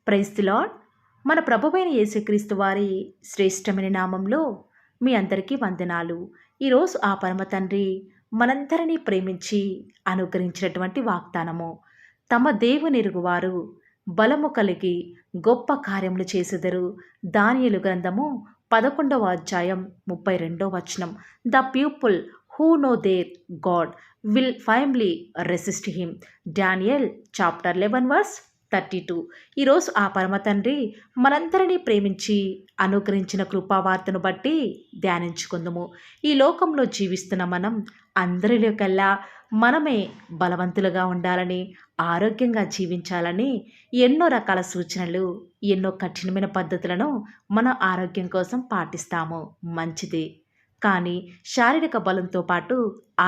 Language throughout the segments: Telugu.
Praise the lord. మన ప్రభువైన యేసుక్రీస్తు వారి శ్రేష్టమైన నామంలో మీ అందరికీ వందనాలు. ఈరోజు ఆ పరమ తండ్రి మనందరినీ ప్రేమించి అనుగ్రహించినటువంటి వాగ్దానము, తమ దేవునిరుగువారు బలము కలిగి గొప్ప కార్యములు చేసెదరు. దానియేలు గ్రంథము 11వ అధ్యాయం 32వ వచనం. The people who know their God will firmly resist him. Daniel chapter 11 verse 32. ఈరోజు ఆ పరమ తండ్రి మనందరినీ ప్రేమించి అనుగ్రహించిన కృపావార్తను బట్టి ధ్యానించుకుందాము. ఈ లోకంలో జీవిస్తున్న మనం అందరిలో కల్లా మనమే బలవంతులుగా ఉండాలని, ఆరోగ్యంగా జీవించాలని ఎన్నో రకాల సూచనలు, ఎన్నో కఠినమైన పద్ధతులను మన ఆరోగ్యం కోసం పాటిస్తాము. మంచిది. కానీ శారీరక బలంతో పాటు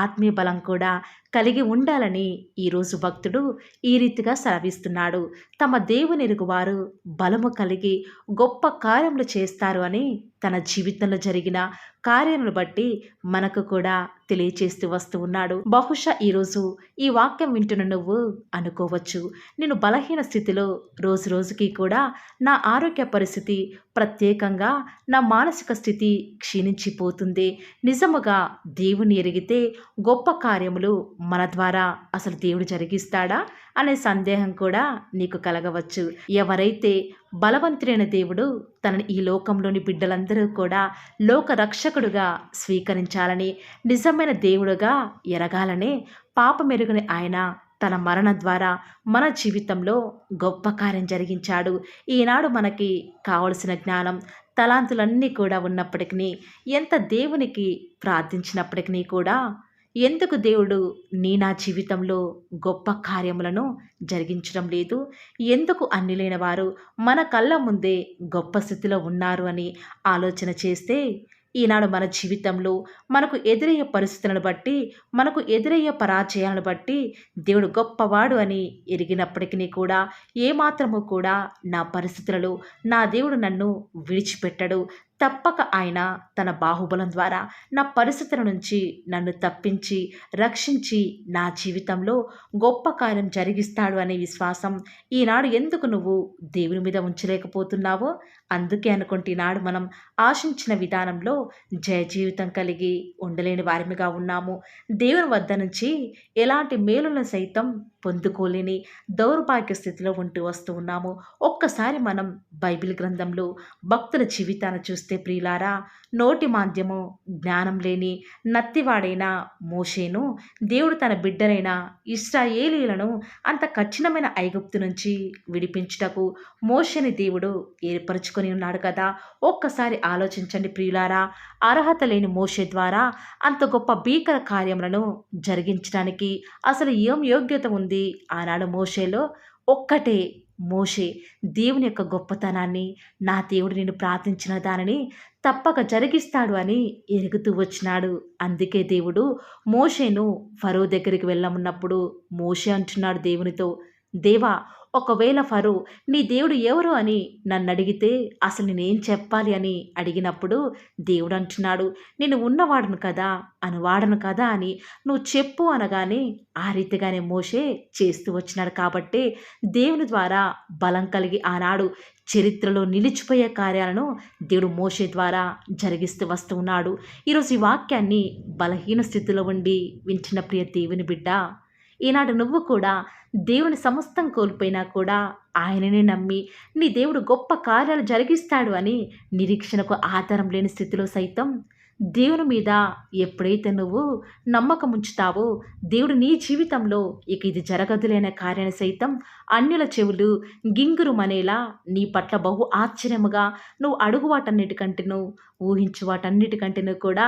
ఆత్మీయ బలం కూడా కలిగి ఉండాలని ఈరోజు భక్తుడు ఈ రీతిగా సెలవిస్తున్నాడు. తమ దేవునిరుగు వారు బలము కలిగి గొప్ప కార్యములు చేస్తారు అని తన జీవితంలో జరిగిన కార్యాలను బట్టి మనకు కూడా తెలియచేస్తూ వస్తూ ఉన్నాడు. బహుశా ఈరోజు ఈ వాక్యం వింటున్న నువ్వు అనుకోవచ్చు, నేను బలహీన స్థితిలో రోజు రోజుకి కూడా నా ఆరోగ్య పరిస్థితి, ప్రత్యేకంగా నా మానసిక స్థితి క్షీణించిపోతుంది. నిజముగా దేవుని ఎరిగితే గొప్ప కార్యములు మన ద్వారా అసలు దేవుడు జరిగిస్తాడా అనే సందేహం కూడా నీకు కలగవచ్చు. ఎవరైతే బలవంతుడైన దేవుడు తనని ఈ లోకంలోని బిడ్డలందరూ కూడా లోక రక్షకుడుగా స్వీకరించాలని, నిజమైన దేవుడుగా ఎరగాలని పాపమెరుగని ఆయన తన మరణం ద్వారా మన జీవితంలో గొప్ప కార్యం జరిగించాడు. ఈనాడు మనకి కావలసిన జ్ఞానం, తలాంతులన్నీ కూడా ఉన్నప్పటికీ, ఎంత దేవునికి ప్రార్థించినప్పటికీ కూడా ఎందుకు దేవుడు నా జీవితంలో గొప్ప కార్యములను జరిగించడం లేదు, ఎందుకు అన్యులైన వారు మన కళ్ళ ముందే గొప్ప స్థితిలో ఉన్నారు అని ఆలోచన చేస్తే, ఈనాడు మన జీవితంలో మనకు ఎదురయ్యే పరిస్థితులను బట్టి, మనకు ఎదురయ్యే పరాజయాలను బట్టి దేవుడు గొప్పవాడు అని ఎరిగినప్పటికీ కూడా ఏమాత్రము కూడా నా పరిస్థితులలో నా దేవుడు నన్ను విడిచిపెట్టడు. తప్పక ఆయన తన బాహుబలం ద్వారా నా పరిస్థితుల నుంచి నన్ను తప్పించి, రక్షించి నా జీవితంలో గొప్ప కార్యం జరిగిస్తాడు అనే విశ్వాసం ఈనాడు ఎందుకు నువ్వు దేవుని మీద ఉంచలేకపోతున్నావో? అందుకే అనుకుంటే ఈనాడు మనం ఆశించిన విధానంలో జయ జీవితం కలిగి ఉండలేని వారిగా ఉన్నాము. దేవుని వద్ద నుంచి ఎలాంటి మేలులను సైతం పొందుకోలేని దౌర్భాగ్య స్థితిలో ఉంటూ వస్తూ ఉన్నాము. ఒక్కసారి మనం బైబిల్ గ్రంథంలో భక్తుల జీవితాన్ని చూస్తే ప్రియులారా, నోటి మాంద్యము, జ్ఞానం లేని నత్తివాడైన మోషేను దేవుడు తన బిడ్డలైన ఇశ్రాయేలీయులను అంత కఠినమైన ఐగుప్తు నుంచి విడిపించుటకు మోషేని దేవుడు ఏర్పరచుకొని ఉన్నాడు కదా. ఒక్కసారి ఆలోచించండి ప్రియులారా, అర్హత లేని మోషే ద్వారా అంత గొప్ప భీకర కార్యములను జరిగించడానికి అసలు ఏం యోగ్యత ఉంది ఆనాడు మోషేలో? ఒక్కటే, మోషే దేవుని యొక్క గొప్పతనాన్ని, నా దేవుడు నేను ప్రార్థించిన దానిని తప్పక జరిగిస్తాడు అని ఎరుగుతూ వచ్చినాడు. అందుకే దేవుడు మోషేను ఫరో దగ్గరికి వెళ్ళమన్నప్పుడు మోషే అంటున్నాడు దేవునితో, దేవా, ఒకవేళ ఫరో నీ దేవుడు ఎవరు అని నన్ను అడిగితే అసలు నేనేం చెప్పాలి అని అడిగినప్పుడు దేవుడు అంటున్నాడు, నేను ఉన్నవాడును కదా, అనువాడను కదా అని నువ్వు చెప్పు అనగానే ఆ రీతిగానే మోషే చేస్తూ వచ్చినాడు. కాబట్టి దేవుని ద్వారా బలం కలిగి ఆనాడు చరిత్రలో నిలిచిపోయే కార్యాలను దేవుడు మోషే ద్వారా జరిగిస్తూ వస్తూ ఉన్నాడు. ఈరోజు ఈ వాక్యాన్ని బలహీన స్థితిలో ఉండి వింటున్న ప్రియ దేవుని బిడ్డ, ఈనాడు నువ్వు కూడా దేవుని సమస్తం కోల్పోయినా కూడా ఆయననే నమ్మి నీ దేవుడు గొప్ప కార్యాలు జరిగిస్తాడు అని నిరీక్షణకు ఆధారం లేని స్థితిలో సైతం దేవుని మీద ఎప్పుడైతే నువ్వు నమ్మకం ఉంచుతావో, దేవుడు నీ జీవితంలో ఇక ఇది జరగదులేని కార్యాన్ని సైతం అన్యుల చెవులు గింగురుమనేలా నీ పట్ల బహు ఆశ్చర్యముగా నువ్వు అడుగు వాటన్నిటికంటేను, ఊహించు వాటన్నిటికంటేను కూడా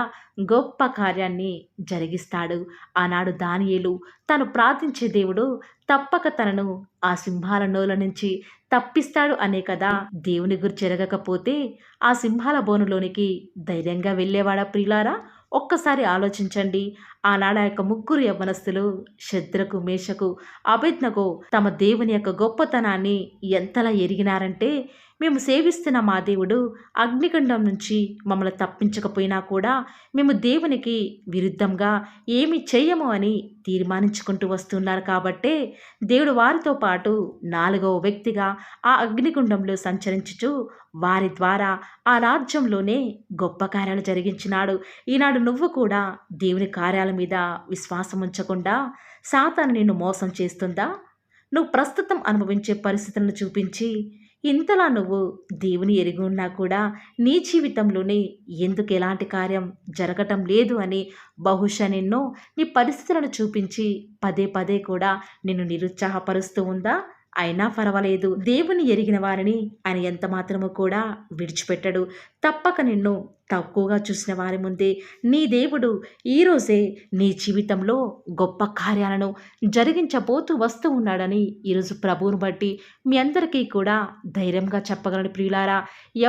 గొప్ప కార్యాన్ని జరిగిస్తాడు. ఆనాడు దానియేలు తను ప్రార్థించే దేవుడు తప్పక తనను ఆ సింహాల నోల నుంచి తప్పిస్తాడు అనే కదా. దేవుని గురించి జరగకపోతే ఆ సింహాల బోనులోనికి ధైర్యంగా వెళ్ళేవాడా ప్రియులారా? ఒక్కసారి ఆలోచించండి. ఆనాడు ఆ యొక్క ముగ్గురు యవ్వనస్తులు శద్రకు, మేషకు, అబేద్నెగో తమ దేవుని యొక్క గొప్పతనాన్ని ఎంతలా ఎరిగినారంటే, మేము సేవిస్తున్న మా దేవుడు అగ్నిగుండం నుంచి మమ్మల్ని తప్పించకపోయినా కూడా మేము దేవునికి విరుద్ధంగా ఏమి చెయ్యము అని తీర్మానించుకుంటూ వస్తున్నారు కాబట్టే దేవుడు వారితో పాటు నాలుగవ వ్యక్తిగా ఆ అగ్నిగుండంలో సంచరించుచు వారి ద్వారా ఆ రాజ్యంలోనే గొప్ప కార్యాలు జరిగించినాడు. ఈనాడు నువ్వు కూడా దేవుని కార్యాల మీద విశ్వాసం ఉంచకుండా సాతాను నిన్ను మోసం చేస్తుందా? నువ్వు ప్రస్తుతం అనుభవించే పరిస్థితులను చూపించి ఇంతలా నువ్వు దేవుని ఎరిగి ఉన్నా కూడా నీ జీవితంలోనే ఎందుకు ఎలాంటి కార్యం జరగటం లేదు అని బహుశా నిన్ను నీ పరిస్థితులను చూపించి పదే పదే కూడా నిన్ను నిరుత్సాహపరుస్తూ ఉందా? అయినా పర్వాలేదు. దేవుని ఎరిగిన వారిని ఆయన ఎంత మాత్రము కూడా విడిచిపెట్టడు. తప్పక నిన్ను తక్కువగా చూసిన వారి ముందే నీ దేవుడు ఈరోజే నీ జీవితంలో గొప్ప కార్యాలను జరిగించబోతూ వస్తూ ఉన్నాడని ఈరోజు ప్రభువును బట్టి మీ అందరికీ కూడా ధైర్యంగా చెప్పగలను ప్రియులారా.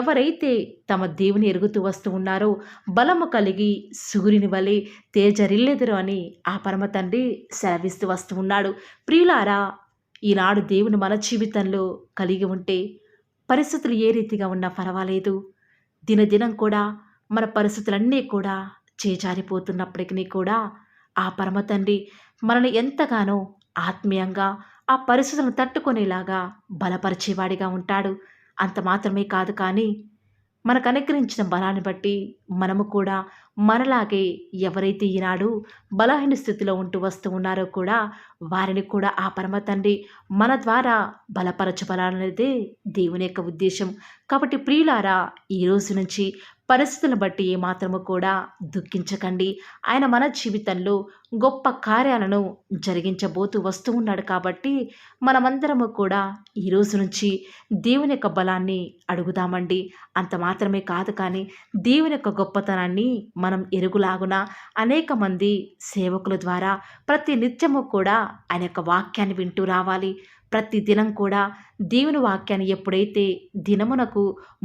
ఎవరైతే తమ దేవుని ఎరుగుతూ వస్తూ ఉన్నారో బలము కలిగి సూర్యుని వలె తేజరిల్లెదరు అని ఆ పరమ తండ్రి సెలవిస్తూ వస్తూ ఉన్నాడు. ప్రియులారా, ఈనాడు దేవుని మన జీవితంలో కలిగి ఉంటే పరిస్థితులు ఏ రీతిగా ఉన్నా పర్వాలేదు. దినదినం కూడా మన పరిస్థితులన్నీ కూడా చేజారిపోతున్నప్పటికీ కూడా ఆ పరమ తండ్రి మనల్ని ఎంతగానో ఆత్మీయంగా ఆ పరిస్థితులను తట్టుకునేలాగా బలపరిచేవాడిగా ఉంటాడు. అంత మాత్రమే కాదు కానీ మనకు అనుగ్రహించిన బలాన్ని బట్టి మనము కూడా మనలాగే ఎవరైతే ఈనాడు బలహీన స్థితిలో ఉంటూ వస్తూ ఉన్నారో కూడా వారిని కూడా ఆ పరమ తండ్రి మన ద్వారా బలపరచబడాలనేదే దేవుని యొక్క ఉద్దేశం. కాబట్టి ప్రియులారా, ఈ రోజు నుంచి పరిస్థితులను బట్టి ఏమాత్రము కూడా దుఃఖించకండి. ఆయన మన జీవితంలో గొప్ప కార్యాలను జరిగించబోతూ వస్తూ ఉన్నాడు కాబట్టి మనమందరము కూడా ఈ రోజు నుంచి దేవుని యొక్క బలాన్ని అడుగుదామండి. అంత మాత్రమే కాదు కానీ దేవుని యొక్క గొప్పతనాన్ని మనం ఎరుగులాగున అనేక మంది సేవకుల ద్వారా ప్రతి నిత్యము కూడా ఆయన యొక్క వాక్యాన్ని వింటూ రావాలి. ప్రతి దినం కూడా దేవుని వాక్యాన్ని ఎప్పుడైతే దినమునకు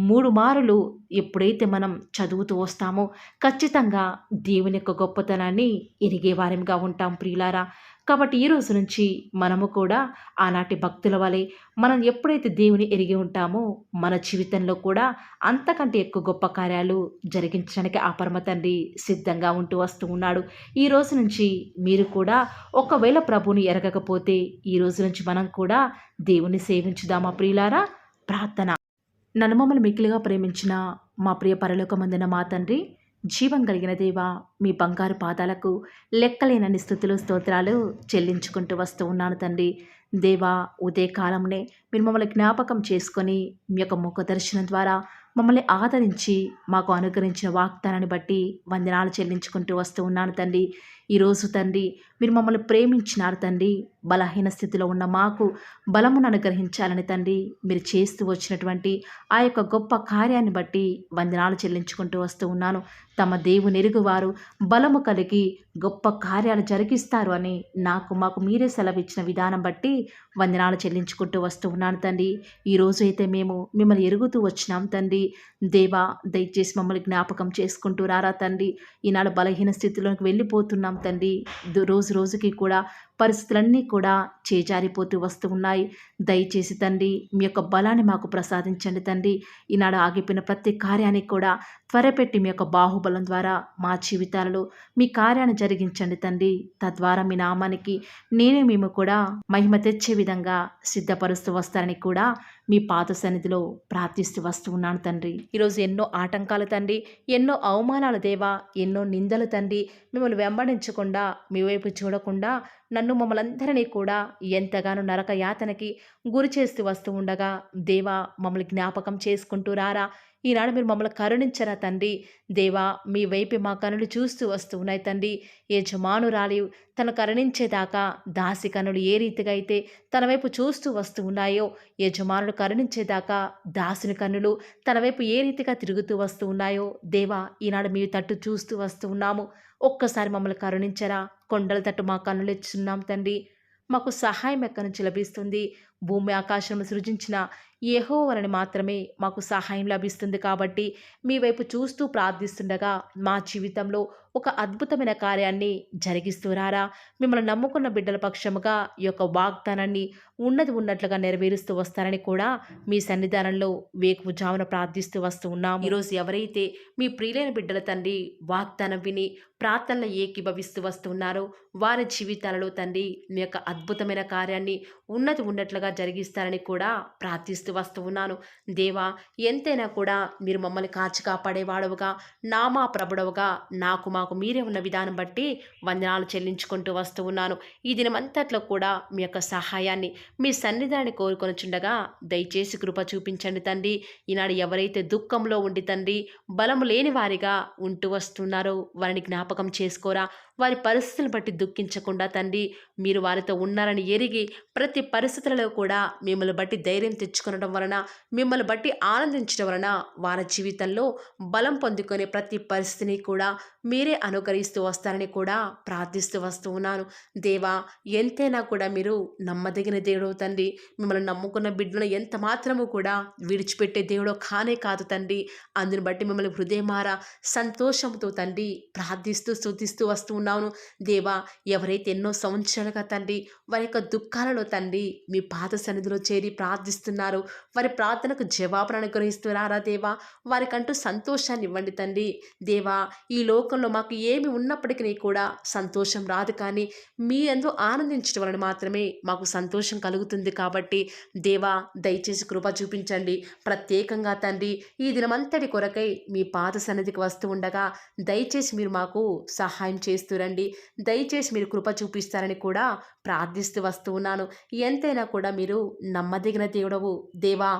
3 మారులు ఎప్పుడైతే మనం చదువుతూ వస్తామో ఖచ్చితంగా దేవుని యొక్క గొప్పతనాన్ని ఎరిగే వారిగా ఉంటాం ప్రియులారా. కాబట్టి ఈ రోజు నుంచి మనము కూడా ఆనాటి భక్తుల వలె మనం ఎప్పుడైతే దేవుని ఎరిగి ఉంటామో మన జీవితంలో కూడా అంతకంటే ఎక్కువ గొప్ప కార్యాలు జరిగించడానికి ఆ పరమ తండ్రి సిద్ధంగా ఉంటూ వస్తూ ఉన్నాడు. ఈ రోజు నుంచి మీరు కూడా ఒకవేళ ప్రభువుని ఎరగకపోతే ఈ రోజు నుంచి మనం కూడా దేవుని సేవించుదామా ప్రియులారా. ప్రార్థన. నన్ను మమ్మల్ని మిక్కిలిగా ప్రేమించిన మా ప్రియ పరలోకమందున మా తండ్రి, జీవం కలిగిన దేవా, మీ బంగారు పాదాలకు లెక్కలేనన్ని స్తుతులు స్తోత్రాలు చెల్లించుకుంటూ వస్తూ ఉన్నాను తండ్రి. దేవా, ఉదయకాలంనే మీరు మమ్మల్ని జ్ఞాపకం చేసుకొని మీ యొక్క ముఖ దర్శనం ద్వారా మమ్మల్ని ఆదరించి మాకు అనుగ్రహించిన వాగ్దానాన్ని బట్టి వందనాలు చెల్లించుకుంటూ వస్తూ ఉన్నాను తండ్రి. ఈరోజు తండ్రి మీరు మమ్మల్ని ప్రేమించినారు తండ్రి. బలహీన స్థితిలో ఉన్న మాకు బలమును అనుగ్రహించాలని తండ్రి మీరు చేస్తూ వచ్చినటువంటి ఆ యొక్క గొప్ప కార్యాన్ని బట్టి వందనాలు చెల్లించుకుంటూ వస్తూ ఉన్నాను. తమ దేవుని ఎరుగువారు బలము కలిగి గొప్ప కార్యాలు జరిగిస్తారు అని మాకు మీరే సెలవిచ్చిన విధానం బట్టి వందనాలు చెల్లించుకుంటూ వస్తూ ఉన్నాను తండ్రి. ఈరోజు అయితే మేము మిమ్మల్ని ఎరుగుతూ వచ్చినాం తండ్రి. దేవా, దయచేసి మమ్మల్ని జ్ఞాపకం చేసుకుంటూ రారా తండ్రి. ఈనాడు బలహీన స్థితిలోకి వెళ్ళిపోతున్నాం తండ్రి. రోజు రోజుకి కూడా పరిస్థితులన్నీ కూడా చేజారిపోతూ వస్తూ ఉన్నాయి. దయచేసి తండ్రి మీ యొక్క బలాన్ని మాకు ప్రసాదించండి తండ్రి. ఈనాడు ఆగిపోయిన ప్రతి కార్యానికి కూడా త్వరపెట్టి మీ యొక్క బాహుబలం ద్వారా మా జీవితాలలో మీ కార్యాన్ని జరిగించండి తండ్రి. తద్వారా మీ నామానికి మేము కూడా మహిమ తెచ్చే విధంగా సిద్ధపరుస్తూ వస్తారని కూడా మీ పాత సన్నిధిలో ప్రార్థిస్తూ వస్తూ ఉన్నాను తండ్రి. ఈరోజు ఎన్నో ఆటంకాలు తండ్రి, ఎన్నో అవమానాలు దేవా, ఎన్నో నిందలు తండ్రి, మిమ్మల్ని వెంబడించకుండా మీ వైపు చూడకుండా నన్ను మమ్మల్ందరినీ కూడా ఎంతగానో నరక యాతనకి గురి చేస్తూ వస్తూ ఉండగా దేవా, మమ్మల్ని జ్ఞాపకం చేసుకుంటూ రారా. ఈనాడు మీరు మమ్మల్ని కరుణించరా తండ్రి. దేవా, మీ వైపు మా కనులు చూస్తూ వస్తూ ఉన్నాయి తండ్రి. యజమానురాలి తను కరుణించేదాకా దాసి కనులు ఏ రీతిగా అయితే తన వైపు చూస్తూ వస్తూ ఉన్నాయో, యజమానులు కరుణించేదాకా దాసుని కన్నులు తన వైపు ఏ రీతిగా తిరుగుతూ వస్తూ ఉన్నాయో దేవా, ఈనాడు మీ తట్టు చూస్తూ వస్తూ ఉన్నాము. ఒక్కసారి మమ్మల్ని కరుణించరా. కొండల తట్టు మా కన్నులు ఇచ్చున్నాం తండ్రి. మాకు సహాయం ఎక్కడి నుంచి లభిస్తుంది? భూమి ఆకాశం సృజించిన యెహోవాని మాత్రమే మాకు సహాయం లభిస్తుంది కాబట్టి మీ వైపు చూస్తూ ప్రార్థిస్తుండగా మా జీవితంలో ఒక అద్భుతమైన కార్యాన్ని జరిగిస్తూరారా. మిమ్మల్ని నమ్ముకున్న బిడ్డల పక్షముగా ఈ యొక్క వాగ్దానాన్ని ఉన్నది ఉన్నట్లుగా నెరవేరుస్తూ వస్తారని కూడా మీ సన్నిధానంలో వేకువజామున ప్రార్థిస్తూ వస్తూ ఉన్నాము. ఈరోజు ఎవరైతే మీ ప్రియులైన బిడ్డల తండ్రి వాగ్దానం విని ప్రార్థనలు ఏకీభవిస్తూ వస్తున్నారో వారి జీవితాలలో తండ్రి మీ యొక్క అద్భుతమైన కార్యాన్ని ఉన్నది ఉన్నట్లుగా జరిగిస్తారని కూడా ప్రార్థిస్తూ వస్తూ ఉన్నాను. దేవా, ఎంతైనా కూడా మీరు మమ్మల్ని కాచి కాపాడేవాడవుగా, నామా ప్రభుడవుగా నాకు మాకు మీరే ఉన్న విధానం బట్టి వందనాలు చెల్లించుకుంటూ వస్తూ ఉన్నాను. ఈ దినమంతట్లో కూడా మీ యొక్క సహాయాన్ని మీ సన్నిధానాన్ని కోరుకొనుచుండగా దయచేసి కృప చూపించండి తండ్రి. ఈనాడు ఎవరైతే దుఃఖంలో ఉండి తండ్రి బలము లేని వారిగా ఉంటూ వస్తున్నారో వారిని జ్ఞాపకం చేసుకోరా. వారి పరిస్థితులను బట్టి దుఃఖించకుండా తండ్రి మీరు వారితో ఉన్నారని ఎరిగి ప్రతి పరిస్థితులలో కూడా మిమ్మల్ని బట్టి ధైర్యం తెచ్చుకొనడం వలన, మిమ్మల్ని బట్టి ఆనందించడం వలన వారి జీవితంలో బలం పొందుకునే ప్రతి పరిస్థితిని కూడా మీరే అనుకరిస్తూ వస్తారని కూడా ప్రార్థిస్తూ వస్తూ ఉన్నాను. దేవా, ఎంతైనా కూడా మీరు నమ్మదగిన దేవుడు తండ్రి. మిమ్మల్ని నమ్ముకున్న బిడ్డలను ఎంత మాత్రము కూడా విడిచిపెట్టే దేవుడో కానే కాదు తండ్రి. అందుని బట్టి మిమ్మల్ని హృదయమారా సంతోషంతో తండ్రి ప్రార్థిస్తూ స్తుతిస్తూ వస్తూ ఉన్నాను. దేవా, ఎవరైతే ఎన్నో సంవత్సరాలుగా తండ్రి వారి యొక్క దుఃఖాలలో తండ్రి మీ పాద సన్నిధిలో చేరి ప్రార్థిస్తున్నారు, వారి ప్రార్థనకు జవాబును అనుగ్రహిస్తున్నారా దేవా. వారికంటూ సంతోషాన్ని ఇవ్వండి తండ్రి. దేవా, ఈ లోకంలో మాకు ఏమి ఉన్నప్పటికీ కూడా సంతోషం రాదు, కానీ మీ యందు ఆనందించడం వలన మాత్రమే మాకు సంతోషం కలుగుతుంది. కాబట్టి దేవా, దయచేసి కృప చూపించండి. ప్రత్యేకంగా తండ్రి ఈ దినమంతటి కొరకై మీ పాద సన్నిధికి వస్తూ ఉండగా దయచేసి మీరు మాకు సహాయం చేస్తురండి. దయచేసి మీరు కృప చూపిస్తారని కూడా ప్రార్థిస్తూ వస్తూ ఉన్నాను. ఎంతైనా కూడా మీరు నమ్మదగిన దేవుడవు దేవా.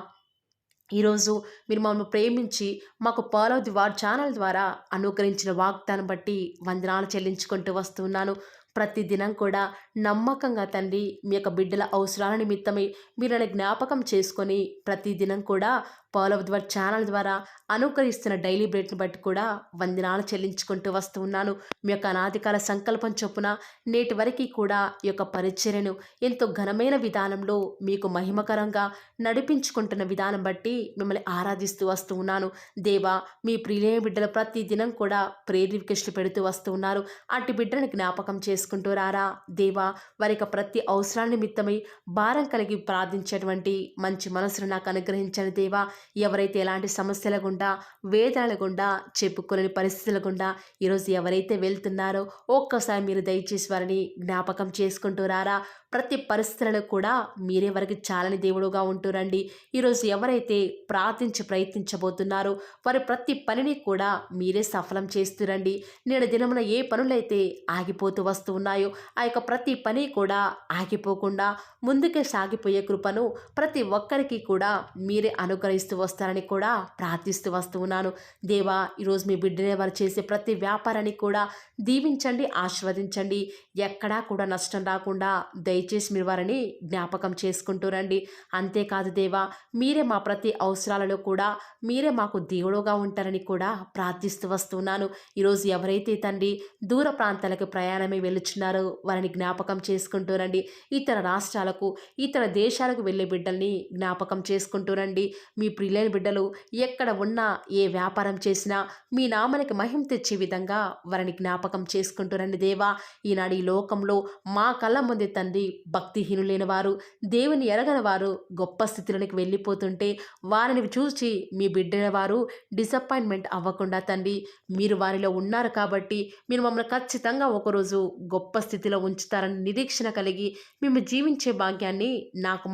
ఈరోజు మీరు మమ్మల్ని ప్రేమించి మాకు ఫాలో ది వార్ ఛానల్ ద్వారా అనుగ్రహించిన వాగ్దానం బట్టి వందనాలు చెల్లించుకుంటూ వస్తున్నాను. ప్రతిదినం కూడా నమ్మకంగా తండ్రి మీ యొక్క బిడ్డల అవసరాల నిమిత్తమై మీరు నన్ను జ్ఞాపకం చేసుకొని ప్రతిదినం కూడా ఫాలో ది వార్ ఛానల్ ద్వారా అనుకరిస్తున్న డైలీ బ్రెడ్ని బట్టి కూడా వందనాలు చెల్లించుకుంటూ వస్తూ ఉన్నాను. మీ యొక్క అనాదికాల సంకల్పం చొప్పున నేటి వరకు కూడా ఈ యొక్క పరిచర్యను ఎంతో ఘనమైన విధానంలో మీకు మహిమకరంగా నడిపించుకుంటున్న విధానం బట్టి మిమ్మల్ని ఆరాధిస్తూ వస్తూ ఉన్నాను. దేవా, మీ ప్రియులైన బిడ్డలు ప్రతి దినం కూడా ప్రేయర్ రిక్వెస్ట్లు పెడుతూ వస్తూ ఉన్నారు. అట్టి బిడ్డలను జ్ఞాపకం చేసుకుంటూ రారా దేవా. వారి యొక్క ప్రతి అవసరాల నిమిత్తమై భారం కలిగి ప్రార్థించేటువంటి మంచి మనసును నాకు అనుగ్రహించండి దేవా. ఎవరైతే ఎలాంటి సమస్యల గుండా, వేదనల గుండా, చెప్పుకోలేని పరిస్థితుల గుండా ఈరోజు ఎవరైతే వెళ్తున్నారో ఒక్కసారి మీరు దయచేసి వారిని జ్ఞాపకం చేసుకుంటూ రారా. ప్రతి పరిస్థితులలో కూడా మీరే వారికి చాలని దేవుడుగా ఉంటురండి. ఈరోజు ఎవరైతే ప్రయత్నించబోతున్నారో వారి ప్రతి పనిని కూడా మీరే సఫలం చేస్తురండి. నేడు దినమున ఏ పనులైతే ఆగిపోతూ వస్తూ ఉన్నాయో ఆ యొక్క ప్రతి పని కూడా ఆగిపోకుండా ముందుకే సాగిపోయే కృపను ప్రతి ఒక్కరికి కూడా మీరే అనుగ్రహిస్తూ వస్తారని కూడా ప్రార్థిస్తూ వస్తూ ఉన్నాను. దేవా, ఈరోజు మీ బిడ్డనే వారు చేసే ప్రతి వ్యాపారాన్ని కూడా దీవించండి, ఆశీర్వదించండి. ఎక్కడా కూడా నష్టం రాకుండా దయచేసి మీరు వారిని జ్ఞాపకం చేసుకుంటూ రండి. అంతేకాదు దేవా, మీరే మా ప్రతి అవసరాలలో కూడా మీరే మాకు దేవుడుగా ఉంటారని కూడా ప్రార్థిస్తూ వస్తున్నాను. ఈరోజు ఎవరైతే తండ్రి దూర ప్రాంతాలకు ప్రయాణమై వెళ్ళుచున్నారో వారిని జ్ఞాపకం చేసుకుంటూ రండి. ఇతర రాష్ట్రాలకు, ఇతర దేశాలకు వెళ్ళే బిడ్డల్ని జ్ఞాపకం చేసుకుంటూ రండి. మీ ప్రియులైన బిడ్డలు ఎక్కడ ఉన్నా, ఏ వ్యాపారం చేసినా మీ నామానికి మహిమ తెచ్చే విధంగా వారిని జ్ఞాపకం చేసుకుంటూ రండి దేవా. ఈనాడు ఈ లోకంలో మా కళ్ళ ముందే తండ్రి భక్తిహీనులైన వారు, దేవుని ఎరగని వారు గొప్ప స్థితిలోనికి వెళ్ళిపోతుంటే వారిని చూసి మీ బిడ్డల వారు డిసప్పాయింట్మెంట్ అవ్వకుండా తండ్రి మీరు వారిలో ఉన్నారు కాబట్టి మీరు మమ్మల్ని ఖచ్చితంగా ఒకరోజు గొప్ప స్థితిలో ఉంచుతారని నిరీక్షణ కలిగి మేము జీవించే భాగ్యాన్ని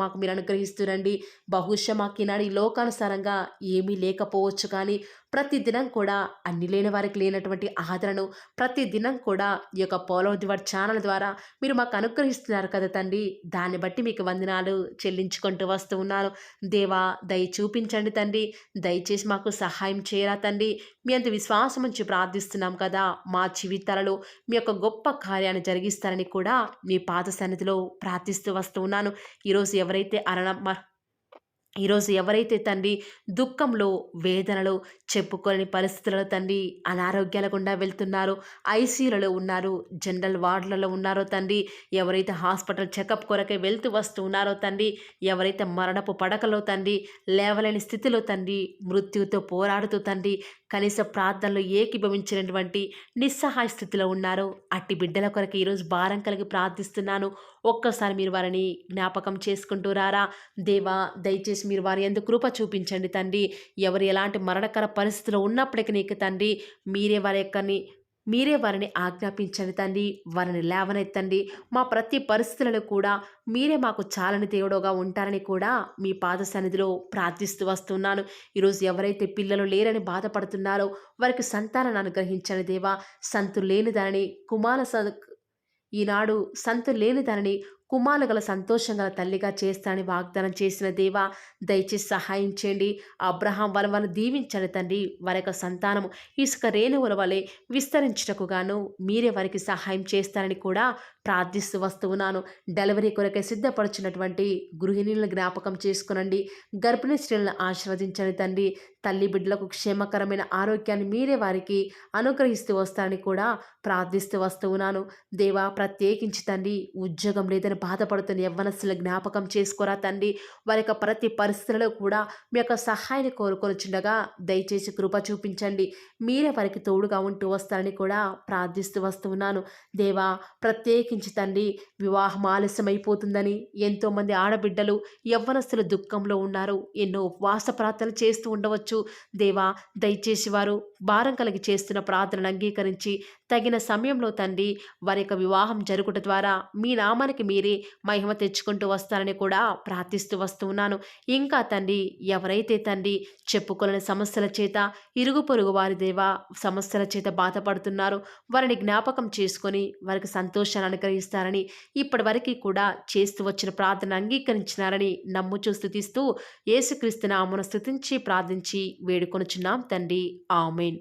మాకు మీరు అనుగ్రహిస్తురండి. బహుశా మాకు ఈనాడు ఈ లోకానుసారంగా ఏమీ లేకపోవచ్చు, కానీ ప్రతిదినం కూడా అన్ని లేని వారికి లేనటువంటి ఆదరణను ప్రతిదినం కూడా ఈ యొక్క ఫాలో ది వర్డ్ ఛానల్ ద్వారా మీరు మాకు అనుగ్రహిస్తున్నారు కదా తండ్రి. దాన్ని బట్టి మీకు వందనాలు చెల్లించుకుంటూ వస్తూ ఉన్నాను. దేవా, దయ చూపించండి తండ్రి. దయచేసి మాకు సహాయం చేయరా తండ్రి. మీ అంత విశ్వాసం నుంచి ప్రార్థిస్తున్నాం కదా. మా జీవితాలలో మీ యొక్క గొప్ప కార్యాన్ని జరిగిస్తారని కూడా మీ పాద సన్నిధిలో ప్రార్థిస్తూ వస్తూ ఉన్నాను. ఈరోజు ఎవరైతే ఈరోజు ఎవరైతే తండ్రి దుఃఖంలో, వేదనలో, చెప్పుకోలేని పరిస్థితులలో తండ్రి అనారోగ్యాల గుండా వెళ్తున్నారో, ఐసీయూలలో ఉన్నారు, జనరల్ వార్డులలో ఉన్నారో తండ్రి, ఎవరైతే హాస్పిటల్ చెకప్ కొరకే వెళ్తూ వస్తూ ఉన్నారో తండ్రి, ఎవరైతే మరణపు పడకలో తండ్రి, లేవలేని స్థితిలో తండ్రి, మృత్యువుతో పోరాడుతూ తండ్రి, కనీస ప్రార్థనలు ఏకీభవించినటువంటి నిస్సహాయ స్థితిలో ఉన్నారో, అట్టి బిడ్డల కొరకు ఈరోజు భారం కలిగి ప్రార్థిస్తున్నాను. ఒక్కసారి మీరు వారిని జ్ఞాపకం చేసుకుంటూ రారా. దేవా, దయచేసి మీరు వారి యందు కృప చూపించండి తండ్రి. ఎవరు ఎలాంటి మరణకర పరిస్థితిలో ఉన్నప్పటికీ నీకు తండ్రి, మీరే వారిని ఆజ్ఞాపించండి తండ్రి. వారిని లేవనెత్తండి. మా ప్రతి పరిస్థితులలో కూడా మీరే మాకు చాలని దేవుడుగా ఉంటారని కూడా మీ పాద సన్నిధిలో ప్రార్థిస్తూ వస్తున్నాను. ఈరోజు ఎవరైతే పిల్లలు లేరని బాధపడుతున్నారో వారికి సంతానాన్ని అనుగ్రహించండి దేవా. సంతు లేని దానిని ఈనాడు సంతు లేని దానిని కుమారులు గల సంతోషం గల తల్లిగా చేస్తానని వాగ్దానం చేసిన దేవా, దయచేసి సహాయం చేయండి. అబ్రహాం వలవను దీవించండి తండ్రి. వారి యొక్క సంతానము ఇసుక రేణువుల వలె విస్తరించుటకు గాను మీరే వారికి సహాయం చేస్తారని కూడా ప్రార్థిస్తూ వస్తూ ఉన్నాను. డెలివరీ కొరకై సిద్ధపడుచున్నటువంటి గృహిణులను జ్ఞాపకం చేసుకునండి. గర్భిణీ స్త్రీలను ఆశీర్వదించండి తండ్రి. తల్లి బిడ్డలకు క్షేమకరమైన ఆరోగ్యాన్ని మీరే వారికి అనుగ్రహిస్తూ వస్తారని కూడా ప్రార్థిస్తూ వస్తూ ఉన్నాను. దేవా, ప్రత్యేకించి తండ్రి, ఉద్యోగం లేదని బాధపడుతున్న యవ్వనస్తుల జ్ఞాపకం చేసుకోరా తండ్రి. వారి యొక్క ప్రతి పరిస్థితులలో కూడా మీ యొక్క సహాయాన్ని కోరుకొనిచుండగా దయచేసి కృప చూపించండి. మీరే వారికి తోడుగా ఉంటూ వస్తారని కూడా ప్రార్థిస్తూ వస్తూ ఉన్నాను. దేవా, ప్రత్యేకించి తండ్రి, వివాహం ఆలస్యమైపోతుందని ఎంతోమంది ఆడబిడ్డలు యవ్వనస్తులు దుఃఖంలో ఉన్నారు. ఎన్నో ఉపవాస ప్రార్థనలు చేస్తూ ఉండవచ్చు. దేవా, దయచేసి వారు భారం కలిగి చేస్తున్న ప్రార్థనను అంగీకరించి తగిన సమయంలో తండ్రి వారి యొక్క వివాహం జరుగుట ద్వారా మీ నామానికి మీరే మహిమ తెచ్చుకుంటూ వస్తారని కూడా ప్రార్థిస్తూ వస్తూ ఉన్నాను. ఇంకా తండ్రి, ఎవరైతే తండ్రి చెప్పుకోలేని సమస్యల చేత, ఇరుగు పొరుగు వారి దేవా సమస్యల చేత బాధపడుతున్నారో వారిని జ్ఞాపకం చేసుకొని వారికి సంతోషాన్ని అనుగ్రహిస్తారని, ఇప్పటి వరకు కూడా చేస్తూ వచ్చిన ప్రార్థన అంగీకరించినారని నమ్ముచూ స్తుతిస్తూ యేసుక్రీస్తు నామమున స్తుతించి ప్రార్థించి వేడుకొనుచున్నాం తండ్రి. ఆమేన్.